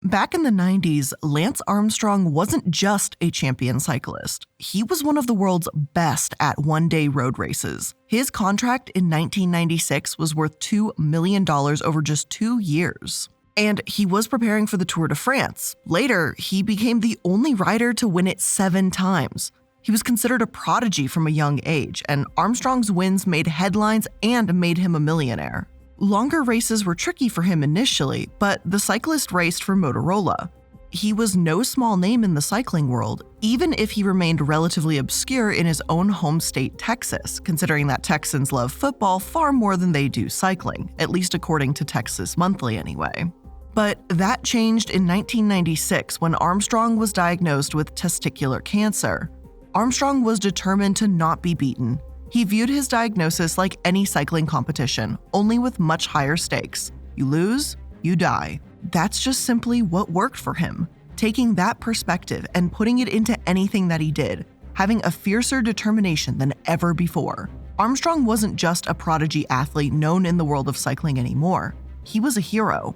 Back in the 90s, Lance Armstrong wasn't just a champion cyclist. He was one of the world's best at one-day road races. His contract in 1996 was worth $2 million over just 2 years. And he was preparing for the Tour de France. Later, he became the only rider to win it 7 times. He was considered a prodigy from a young age, and Armstrong's wins made headlines and made him a millionaire. Longer races were tricky for him initially, but the cyclist raced for Motorola. He was no small name in the cycling world, even if he remained relatively obscure in his own home state, Texas, considering that Texans love football far more than they do cycling, at least according to Texas Monthly anyway. But that changed in 1996 when Armstrong was diagnosed with testicular cancer. Armstrong was determined to not be beaten. He viewed his diagnosis like any cycling competition, only with much higher stakes. You lose, you die. That's just simply what worked for him. Taking that perspective and putting it into anything that he did, having a fiercer determination than ever before. Armstrong wasn't just a prodigy athlete known in the world of cycling anymore. He was a hero.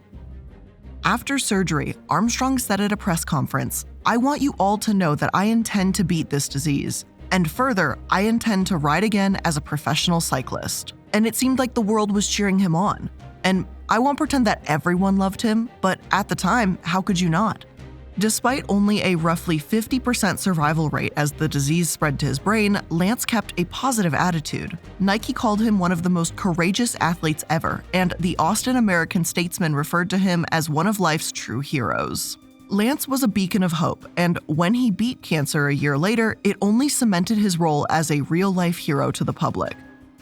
After surgery, Armstrong said at a press conference, "I want you all to know that I intend to beat this disease. And further, I intend to ride again as a professional cyclist." And it seemed like the world was cheering him on. And I won't pretend that everyone loved him, but at the time, how could you not? Despite only a roughly 50% survival rate as the disease spread to his brain, Lance kept a positive attitude. Nike called him one of the most courageous athletes ever, and the Austin American-Statesman referred to him as one of life's true heroes. Lance was a beacon of hope, and when he beat cancer a year later, it only cemented his role as a real-life hero to the public.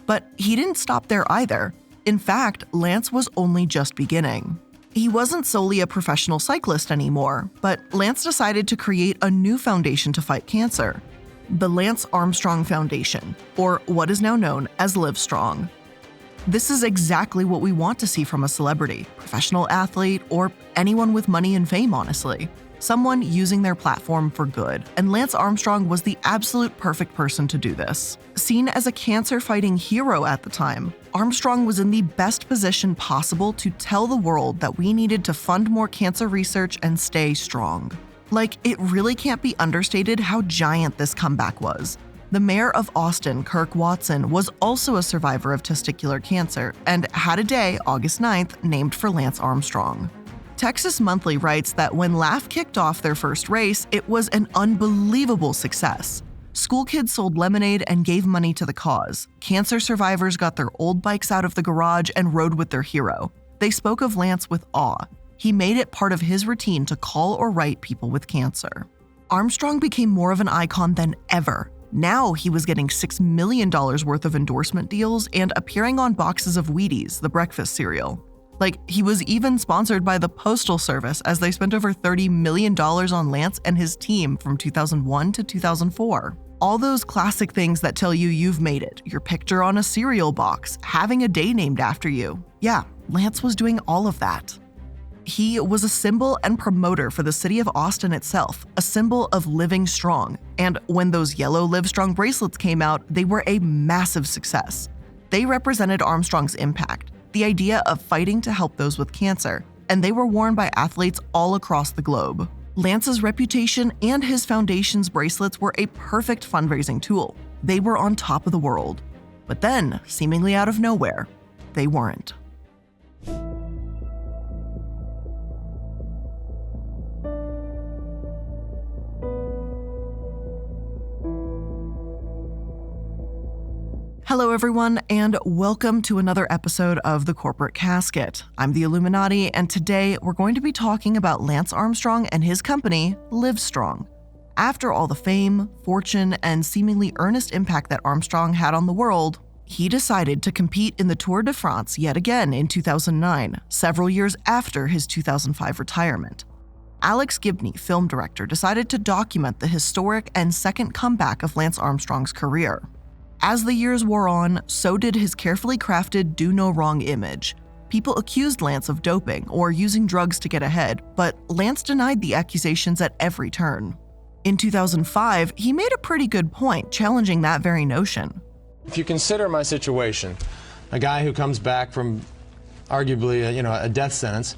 But he didn't stop there either. In fact, Lance was only just beginning. He wasn't solely a professional cyclist anymore, but Lance decided to create a new foundation to fight cancer, the Lance Armstrong Foundation, or what is now known as Livestrong. This is exactly what we want to see from a celebrity, professional athlete, or anyone with money and fame, honestly. Someone using their platform for good, and Lance Armstrong was the absolute perfect person to do this. Seen as a cancer-fighting hero at the time, Armstrong was in the best position possible to tell the world that we needed to fund more cancer research and stay strong. Like, it really can't be understated how giant this comeback was. The mayor of Austin, Kirk Watson, was also a survivor of testicular cancer and had a day, August 9th, named for Lance Armstrong. Texas Monthly writes that when LAF kicked off their first race, it was an unbelievable success. School kids sold lemonade and gave money to the cause. Cancer survivors got their old bikes out of the garage and rode with their hero. They spoke of Lance with awe. He made it part of his routine to call or write people with cancer. Armstrong became more of an icon than ever. Now he was getting $6 million worth of endorsement deals and appearing on boxes of Wheaties, the breakfast cereal. Like, he was even sponsored by the Postal Service as they spent over $30 million on Lance and his team from 2001 to 2004. All those classic things that tell you you've made it, your picture on a cereal box, having a day named after you. Yeah, Lance was doing all of that. He was a symbol and promoter for the city of Austin itself, a symbol of living strong. And when those yellow Livestrong bracelets came out, they were a massive success. They represented Armstrong's impact, the idea of fighting to help those with cancer, and they were worn by athletes all across the globe. Lance's reputation and his foundation's bracelets were a perfect fundraising tool. They were on top of the world. But then, seemingly out of nowhere, they weren't. Hello everyone, and welcome to another episode of The Corporate Casket. I'm the Illuminaughtii, and today we're going to be talking about Lance Armstrong and his company, Livestrong. After all the fame, fortune, and seemingly earnest impact that Armstrong had on the world, he decided to compete in the Tour de France yet again in 2009, several years after his 2005 retirement. Alex Gibney, film director, decided to document the historic and second comeback of Lance Armstrong's career. As the years wore on, so did his carefully crafted do no wrong image. People accused Lance of doping or using drugs to get ahead, but Lance denied the accusations at every turn. In 2005, he made a pretty good point, challenging that very notion. If you consider my situation, a guy who comes back from arguably a death sentence,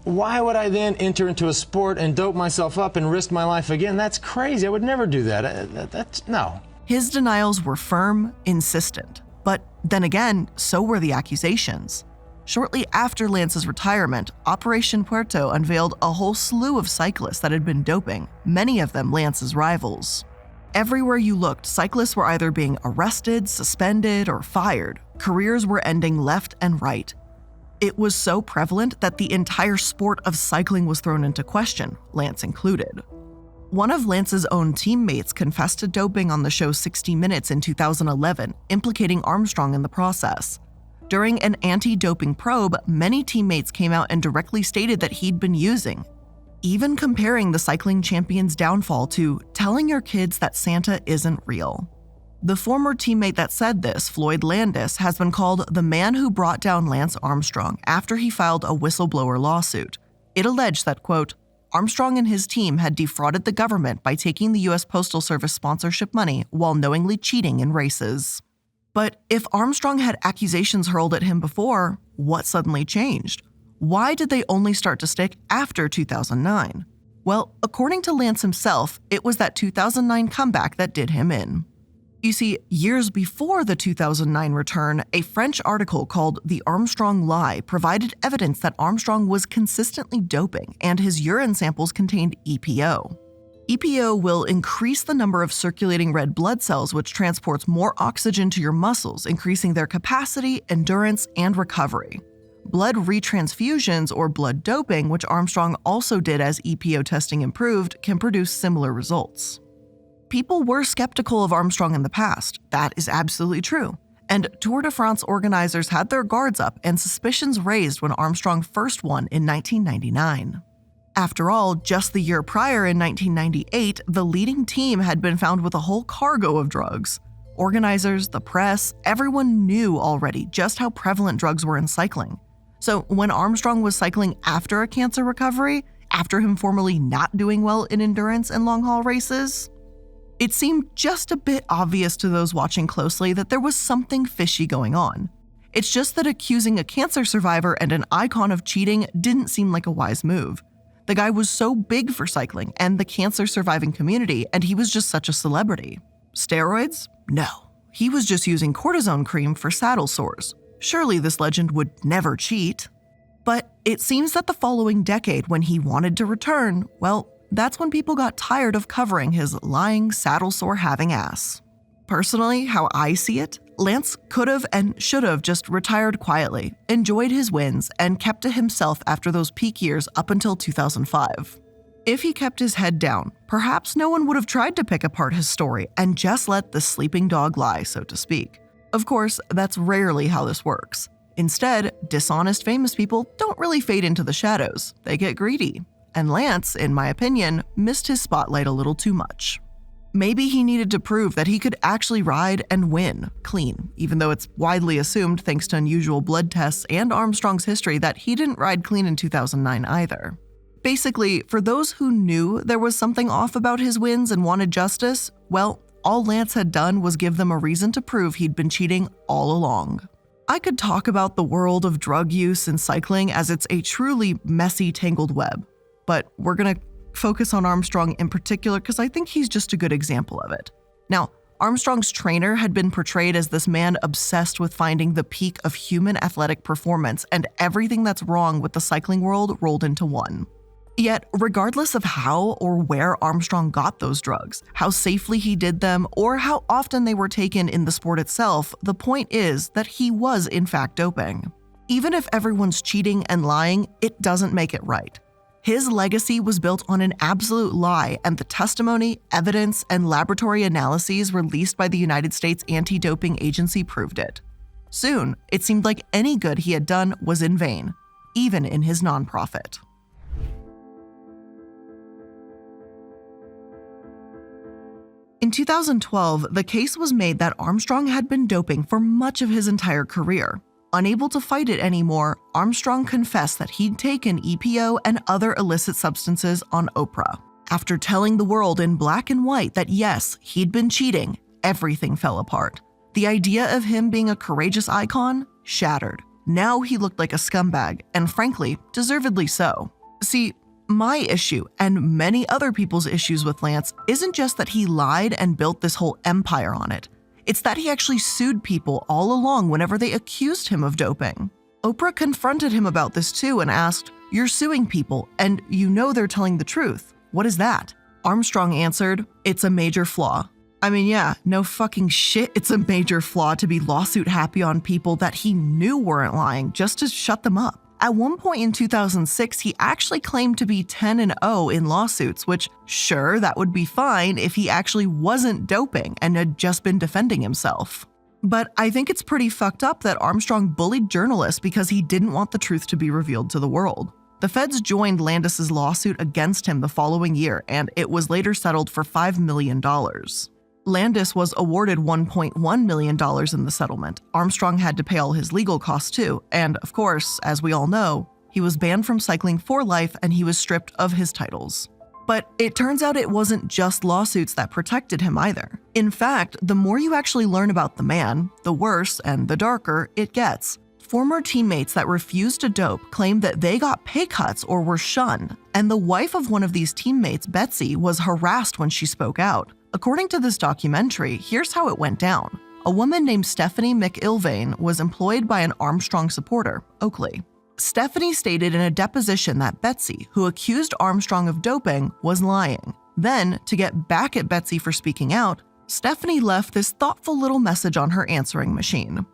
why would I then enter into a sport and dope myself up and risk my life again? That's crazy. I would never do that. No. His denials were firm, insistent. But then again, so were the accusations. Shortly after Lance's retirement, Operation Puerto unveiled a whole slew of cyclists that had been doping, many of them Lance's rivals. Everywhere you looked, cyclists were either being arrested, suspended, or fired. Careers were ending left and right. It was so prevalent that the entire sport of cycling was thrown into question, Lance included. One of Lance's own teammates confessed to doping on the show 60 Minutes in 2011, implicating Armstrong in the process. During an anti-doping probe, many teammates came out and directly stated that he'd been using, even comparing the cycling champion's downfall to telling your kids that Santa isn't real. The former teammate that said this, Floyd Landis, has been called the man who brought down Lance Armstrong after he filed a whistleblower lawsuit. It alleged that, quote, Armstrong and his team had defrauded the government by taking the U.S. Postal Service sponsorship money while knowingly cheating in races. But if Armstrong had accusations hurled at him before, what suddenly changed? Why did they only start to stick after 2009? Well, according to Lance himself, it was that 2009 comeback that did him in. You see, years before the 2009 return, a French article called The Armstrong Lie provided evidence that Armstrong was consistently doping and his urine samples contained EPO. EPO will increase the number of circulating red blood cells, which transports more oxygen to your muscles, increasing their capacity, endurance, and recovery. Blood retransfusions, or blood doping, which Armstrong also did as EPO testing improved, can produce similar results. People were skeptical of Armstrong in the past. That is absolutely true. And Tour de France organizers had their guards up and suspicions raised when Armstrong first won in 1999. After all, just the year prior in 1998, the leading team had been found with a whole cargo of drugs. Organizers, the press, everyone knew already just how prevalent drugs were in cycling. So when Armstrong was cycling after a cancer recovery, after him formerly not doing well in endurance and long-haul races, it seemed just a bit obvious to those watching closely that there was something fishy going on. It's just that accusing a cancer survivor and an icon of cheating didn't seem like a wise move. The guy was so big for cycling and the cancer-surviving community, and he was just such a celebrity. Steroids? No. He was just using cortisone cream for saddle sores. Surely this legend would never cheat. But it seems that the following decade, when he wanted to return, well, that's when people got tired of covering his lying, saddle sore-having ass. Personally, how I see it, Lance could have and should have just retired quietly, enjoyed his wins, and kept to himself after those peak years up until 2005. If he kept his head down, perhaps no one would have tried to pick apart his story and just let the sleeping dog lie, so to speak. Of course, that's rarely how this works. Instead, dishonest famous people don't really fade into the shadows. They get greedy. And Lance, in my opinion, missed his spotlight a little too much. Maybe he needed to prove that he could actually ride and win clean, even though it's widely assumed, thanks to unusual blood tests and Armstrong's history, that he didn't ride clean in 2009 either. Basically, for those who knew there was something off about his wins and wanted justice, well, all Lance had done was give them a reason to prove he'd been cheating all along. I could talk about the world of drug use in cycling as it's a truly messy, tangled web, but we're going to focus on Armstrong in particular because I think he's just a good example of it. Now, Armstrong's trainer had been portrayed as this man obsessed with finding the peak of human athletic performance, and everything that's wrong with the cycling world rolled into one. Yet, regardless of how or where Armstrong got those drugs, how safely he did them, or how often they were taken in the sport itself, the point is that he was in fact doping. Even if everyone's cheating and lying, it doesn't make it right. His legacy was built on an absolute lie, and the testimony, evidence, and laboratory analyses released by the United States Anti-Doping Agency proved it. Soon, it seemed like any good he had done was in vain, even in his nonprofit. In 2012, the case was made that Armstrong had been doping for much of his entire career. Unable to fight it anymore, Armstrong confessed that he'd taken EPO and other illicit substances on Oprah. After telling the world in black and white that yes, he'd been cheating, everything fell apart. The idea of him being a courageous icon shattered. Now he looked like a scumbag, and frankly, deservedly so. See, my issue and many other people's issues with Lance isn't just that he lied and built this whole empire on it. It's that he actually sued people all along whenever they accused him of doping. Oprah confronted him about this too and asked, "You're suing people, and you know they're telling the truth. What is that?" Armstrong answered, "It's a major flaw." I mean, yeah, no fucking shit, it's a major flaw to be lawsuit happy on people that he knew weren't lying just to shut them up. At one point in 2006, he actually claimed to be 10-0 in lawsuits, which, sure, that would be fine if he actually wasn't doping and had just been defending himself. But I think it's pretty fucked up that Armstrong bullied journalists because he didn't want the truth to be revealed to the world. The feds joined Landis's lawsuit against him the following year, and it was later settled for $5 million. Landis was awarded $1.1 million in the settlement. Armstrong had to pay all his legal costs too, and of course, as we all know, he was banned from cycling for life and he was stripped of his titles. But it turns out it wasn't just lawsuits that protected him either. In fact, the more you actually learn about the man, the worse and the darker it gets. Former teammates that refused to dope claimed that they got pay cuts or were shunned, and the wife of one of these teammates, Betsy, was harassed when she spoke out. According to this documentary, here's how it went down. A woman named Stephanie McIlvaine was employed by an Armstrong supporter, Oakley. Stephanie stated in a deposition that Betsy, who accused Armstrong of doping, was lying. Then, to get back at Betsy for speaking out, Stephanie left this thoughtful little message on her answering machine.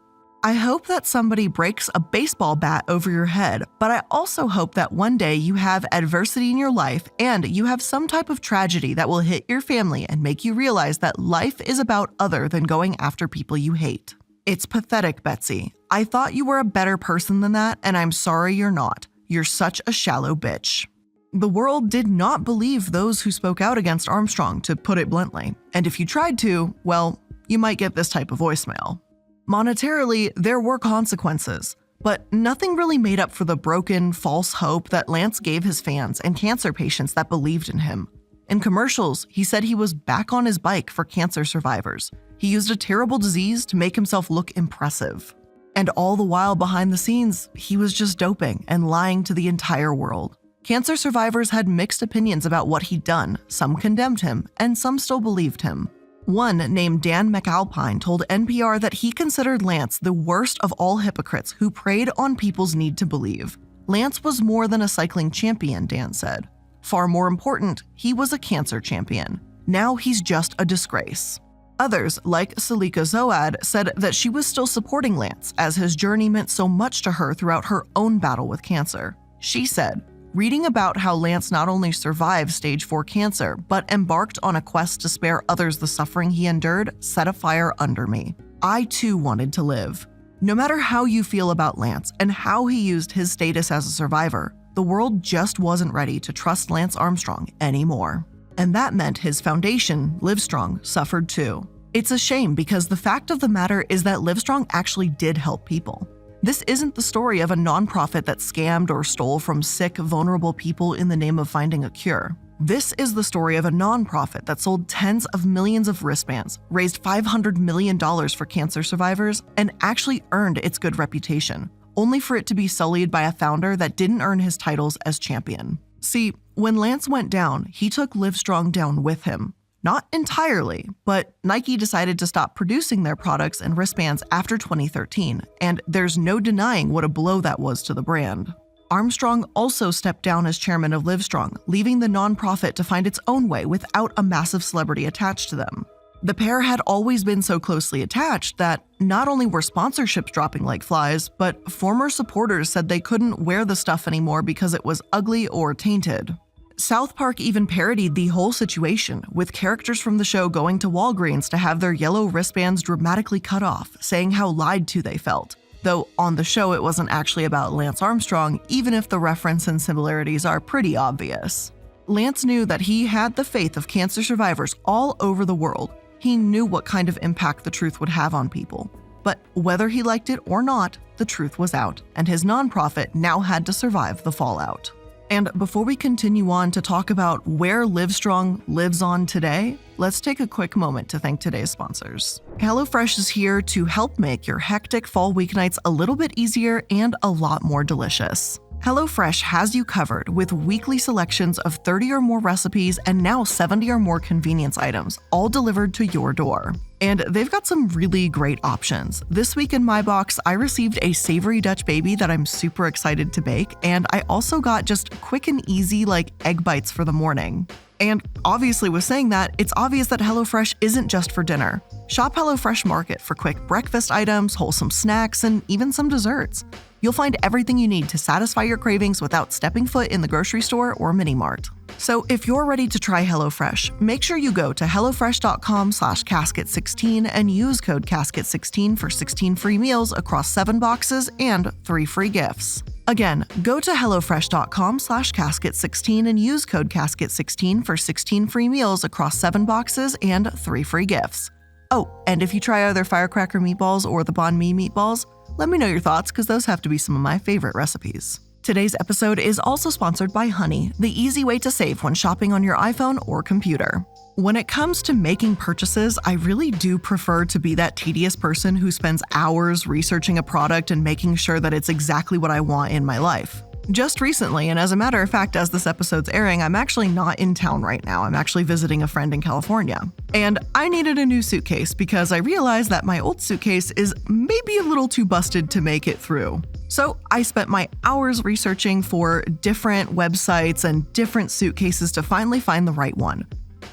"I hope that somebody breaks a baseball bat over your head, but I also hope that one day you have adversity in your life and you have some type of tragedy that will hit your family and make you realize that life is about other than going after people you hate. It's pathetic, Betsy. I thought you were a better person than that, and I'm sorry you're not. You're such a shallow bitch." The world did not believe those who spoke out against Armstrong, to put it bluntly. And if you tried to, well, you might get this type of voicemail. Monetarily, there were consequences, but nothing really made up for the broken, false hope that Lance gave his fans and cancer patients that believed in him. In commercials, he said he was back on his bike for cancer survivors. He used a terrible disease to make himself look impressive. And all the while behind the scenes, he was just doping and lying to the entire world. Cancer survivors had mixed opinions about what he'd done. Some condemned him, and some still believed him. One named Dan McAlpine told NPR that he considered Lance the worst of all hypocrites who preyed on people's need to believe. Lance was more than a cycling champion, Dan said. Far more important, he was a cancer champion. Now he's just a disgrace. Others, like Salika Zoad, said that she was still supporting Lance as his journey meant so much to her throughout her own battle with cancer. She said, "Reading about how Lance not only survived stage 4 cancer, but embarked on a quest to spare others the suffering he endured set a fire under me. I too wanted to live." No matter how you feel about Lance and how he used his status as a survivor, the world just wasn't ready to trust Lance Armstrong anymore. And that meant his foundation, Livestrong, suffered too. It's a shame because the fact of the matter is that Livestrong actually did help people. This isn't the story of a nonprofit that scammed or stole from sick, vulnerable people in the name of finding a cure. This is the story of a nonprofit that sold tens of millions of wristbands, raised $500 million for cancer survivors, and actually earned its good reputation, only for it to be sullied by a founder that didn't earn his titles as champion. See, when Lance went down, he took Livestrong down with him. Not entirely, but Nike decided to stop producing their products and wristbands after 2013, and there's no denying what a blow that was to the brand. Armstrong also stepped down as chairman of Livestrong, leaving the nonprofit to find its own way without a massive celebrity attached to them. The pair had always been so closely attached that not only were sponsorships dropping like flies, but former supporters said they couldn't wear the stuff anymore because it was ugly or tainted. South Park even parodied the whole situation, with characters from the show going to Walgreens to have their yellow wristbands dramatically cut off, saying how lied to they felt. Though on the show it wasn't actually about Lance Armstrong, even if the reference and similarities are pretty obvious. Lance knew that he had the faith of cancer survivors all over the world. He knew what kind of impact the truth would have on people. But whether he liked it or not, the truth was out, and his nonprofit now had to survive the fallout. And before we continue on to talk about where Livestrong lives on today, let's take a quick moment to thank today's sponsors. HelloFresh is here to help make your hectic fall weeknights a little bit easier and a lot more delicious. HelloFresh has you covered with weekly selections of 30 or more recipes and now 70 or more convenience items, all delivered to your door. And they've got some really great options. This week in my box, I received a savory Dutch baby that I'm super excited to bake, and I also got just quick and easy egg bites for the morning. And obviously with saying that, it's obvious that HelloFresh isn't just for dinner. Shop HelloFresh Market for quick breakfast items, wholesome snacks, and even some desserts. You'll find everything you need to satisfy your cravings without stepping foot in the grocery store or mini-mart. So if you're ready to try HelloFresh, make sure you go to hellofresh.com/casket16 and use code casket16 for 16 free meals across 7 boxes and 3 free gifts. Again, go to hellofresh.com/casket16 and use code casket16 for 16 free meals across 7 boxes and 3 free gifts. Oh, and if you try either firecracker meatballs or the banh mi meatballs, let me know your thoughts because those have to be some of my favorite recipes. Today's episode is also sponsored by Honey, the easy way to save when shopping on your iPhone or computer. When it comes to making purchases, I really do prefer to be that tedious person who spends hours researching a product and making sure that it's exactly what I want in my life. Just recently, and as a matter of fact, as this episode's airing, I'm actually not in town right now. I'm actually visiting a friend in California. And I needed a new suitcase because I realized that my old suitcase is maybe a little too busted to make it through. So I spent my hours researching for different websites and different suitcases to finally find the right one.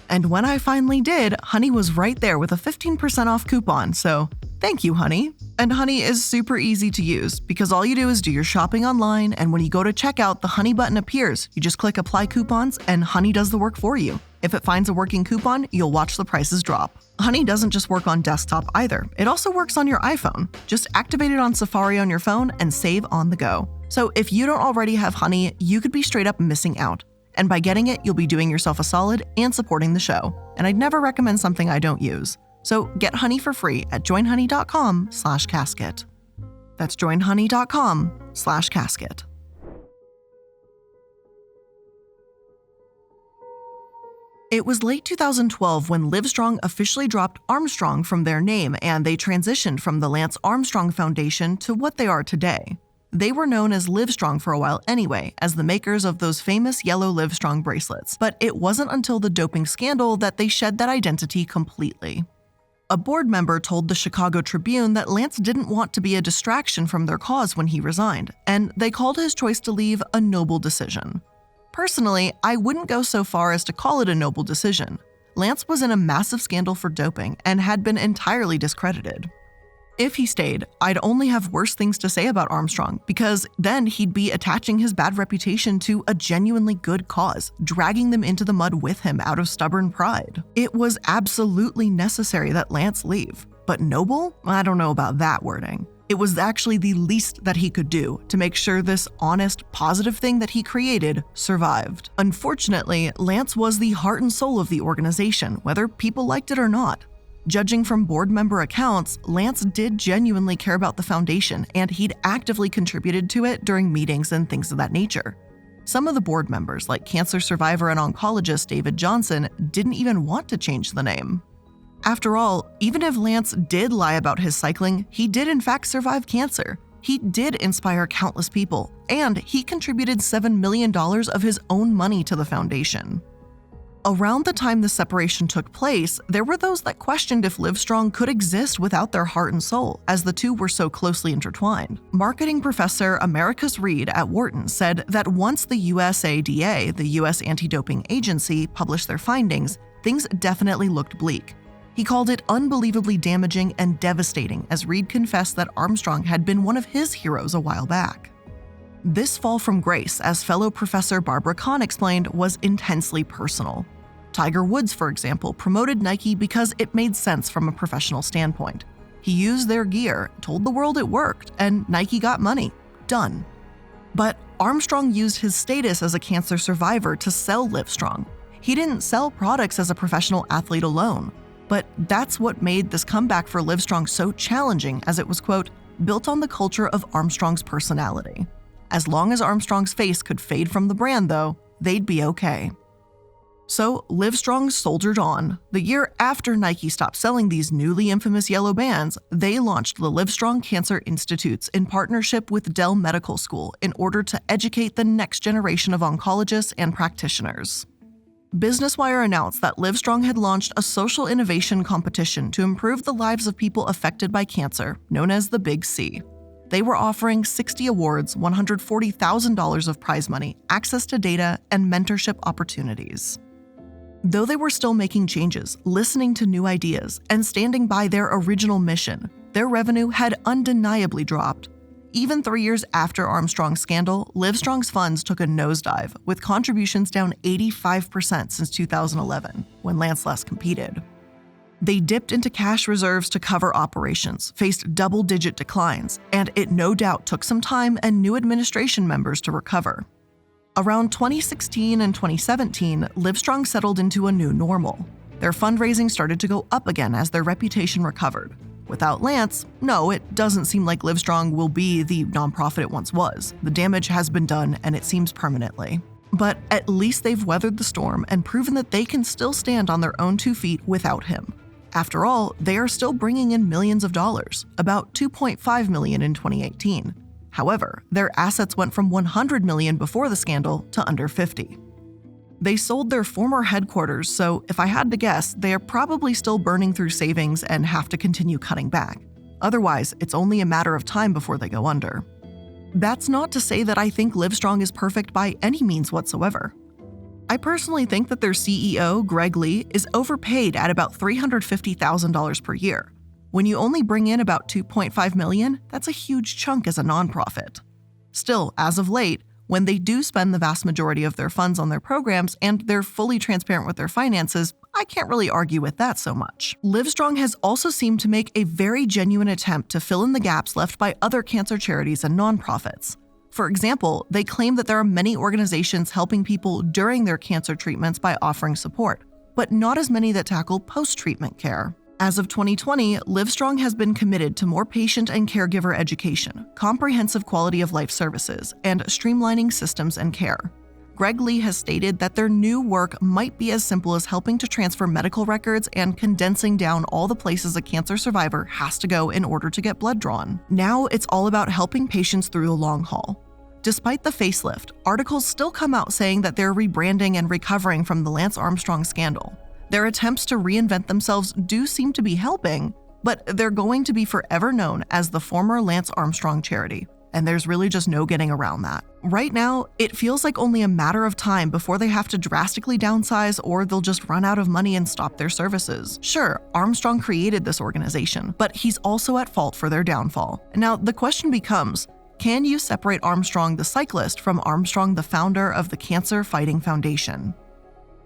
And when I finally did, Honey was right there with a 15% off coupon, so thank you, Honey. And Honey is super easy to use because all you do is do your shopping online, and when you go to checkout, the Honey button appears. You just click Apply Coupons, and Honey does the work for you. If it finds a working coupon, you'll watch the prices drop. Honey doesn't just work on desktop either. It also works on your iPhone. Just activate it on Safari on your phone and save on the go. So if you don't already have Honey, you could be straight up missing out. And by getting it, you'll be doing yourself a solid and supporting the show. And I'd never recommend something I don't use. So get Honey for free at joinhoney.com/casket. That's joinhoney.com/casket. It was late 2012 when Livestrong officially dropped Armstrong from their name, and they transitioned from the Lance Armstrong Foundation to what they are today. They were known as Livestrong for a while anyway, as the makers of those famous yellow Livestrong bracelets, but it wasn't until the doping scandal that they shed that identity completely. A board member told the Chicago Tribune that Lance didn't want to be a distraction from their cause when he resigned, and they called his choice to leave a noble decision. Personally, I wouldn't go so far as to call it a noble decision. Lance was in a massive scandal for doping and had been entirely discredited. If he stayed, I'd only have worse things to say about Armstrong, because then he'd be attaching his bad reputation to a genuinely good cause, dragging them into the mud with him out of stubborn pride. It was absolutely necessary that Lance leave, but noble? I don't know about that wording. It was actually the least that he could do to make sure this honest, positive thing that he created survived. Unfortunately, Lance was the heart and soul of the organization, whether people liked it or not. Judging from board member accounts, Lance did genuinely care about the foundation, and he'd actively contributed to it during meetings and things of that nature. Some of the board members, like cancer survivor and oncologist David Johnson, didn't even want to change the name. After all, even if Lance did lie about his cycling, he did in fact survive cancer. He did inspire countless people, and he contributed $7 million of his own money to the foundation. Around the time the separation took place, there were those that questioned if Livestrong could exist without their heart and soul, as the two were so closely intertwined. Marketing professor Americus Reed at Wharton said that once the USADA, the U.S. Anti-Doping Agency, published their findings, things definitely looked bleak. He called it unbelievably damaging and devastating, as Reed confessed that Armstrong had been one of his heroes a while back. This fall from grace, as fellow professor Barbara Kahn explained, was intensely personal. Tiger Woods, for example, promoted Nike because it made sense from a professional standpoint. He used their gear, told the world it worked, and Nike got money. Done. But Armstrong used his status as a cancer survivor to sell Livestrong. He didn't sell products as a professional athlete alone. But that's what made this comeback for Livestrong so challenging, as it was, quote, built on the culture of Armstrong's personality. As long as Armstrong's face could fade from the brand, though, they'd be okay. So Livestrong soldiered on. The year after Nike stopped selling these newly infamous yellow bands, they launched the Livestrong Cancer Institutes in partnership with Dell Medical School in order to educate the next generation of oncologists and practitioners. Business Wire announced that Livestrong had launched a social innovation competition to improve the lives of people affected by cancer, known as the Big C. They were offering 60 awards, $140,000 of prize money, access to data, and mentorship opportunities. Though they were still making changes, listening to new ideas, and standing by their original mission, their revenue had undeniably dropped. Even 3 years after Armstrong's scandal, Livestrong's funds took a nosedive, with contributions down 85% since 2011, when Lance last competed. They dipped into cash reserves to cover operations, faced double-digit declines, and it no doubt took some time and new administration members to recover. Around 2016 and 2017, Livestrong settled into a new normal. Their fundraising started to go up again as their reputation recovered. Without Lance, no, it doesn't seem like Livestrong will be the nonprofit it once was. The damage has been done, and it seems permanently. But at least they've weathered the storm and proven that they can still stand on their own 2 feet without him. After all, they are still bringing in millions of dollars, about $2.5 million in 2018. However, their assets went from $100 million before the scandal to under $50. They sold their former headquarters, so if I had to guess, they are probably still burning through savings and have to continue cutting back. Otherwise, it's only a matter of time before they go under. That's not to say that I think Livestrong is perfect by any means whatsoever. I personally think that their CEO, Greg Lee, is overpaid at about $350,000 per year. When you only bring in about $2.5 million, that's a huge chunk as a nonprofit. Still, as of late, when they do spend the vast majority of their funds on their programs and they're fully transparent with their finances, I can't really argue with that so much. Livestrong has also seemed to make a very genuine attempt to fill in the gaps left by other cancer charities and nonprofits. For example, they claim that there are many organizations helping people during their cancer treatments by offering support, but not as many that tackle post-treatment care. As of 2020, Livestrong has been committed to more patient and caregiver education, comprehensive quality of life services, and streamlining systems and care. Greg Lee has stated that their new work might be as simple as helping to transfer medical records and condensing down all the places a cancer survivor has to go in order to get blood drawn. Now it's all about helping patients through the long haul. Despite the facelift, articles still come out saying that they're rebranding and recovering from the Lance Armstrong scandal. Their attempts to reinvent themselves do seem to be helping, but they're going to be forever known as the former Lance Armstrong charity, and there's really just no getting around that. Right now, it feels like only a matter of time before they have to drastically downsize or they'll just run out of money and stop their services. Sure, Armstrong created this organization, but he's also at fault for their downfall. Now, the question becomes, can you separate Armstrong the cyclist from Armstrong the founder of the Cancer Fighting Foundation?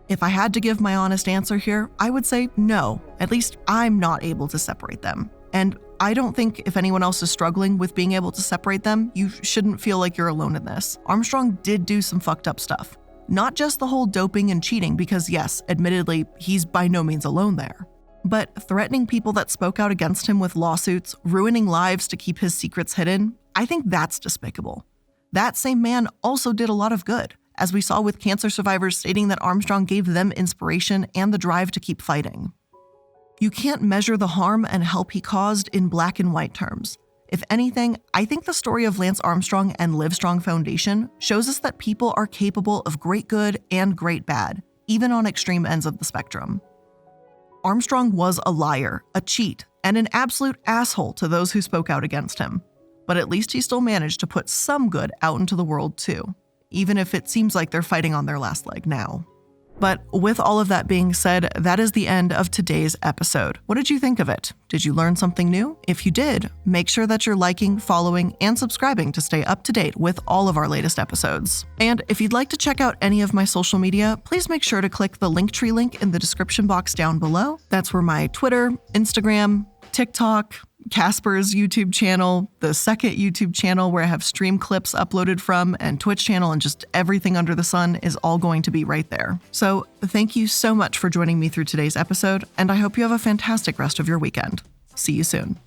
If I had to give my honest answer here, I would say no. At least I'm not able to separate them. And I don't think if anyone else is struggling with being able to separate them, you shouldn't feel like you're alone in this. Armstrong did do some fucked up stuff. Not just the whole doping and cheating, because yes, admittedly, he's by no means alone there. But threatening people that spoke out against him with lawsuits, ruining lives to keep his secrets hidden, I think that's despicable. That same man also did a lot of good, as we saw with cancer survivors stating that Armstrong gave them inspiration and the drive to keep fighting. You can't measure the harm and help he caused in black and white terms. If anything, I think the story of Lance Armstrong and Livestrong Foundation shows us that people are capable of great good and great bad, even on extreme ends of the spectrum. Armstrong was a liar, a cheat, and an absolute asshole to those who spoke out against him. But at least he still managed to put some good out into the world too, even if it seems like they're fighting on their last leg now. But with all of that being said, that is the end of today's episode. What did you think of it? Did you learn something new? If you did, make sure that you're liking, following, and subscribing to stay up to date with all of our latest episodes. And if you'd like to check out any of my social media, please make sure to click the Linktree link in the description box down below. That's where my Twitter, Instagram, TikTok, Casper's YouTube channel, the second YouTube channel where I have stream clips uploaded from, and Twitch channel, and just everything under the sun is all going to be right there. So thank you so much for joining me through today's episode, and I hope you have a fantastic rest of your weekend. See you soon.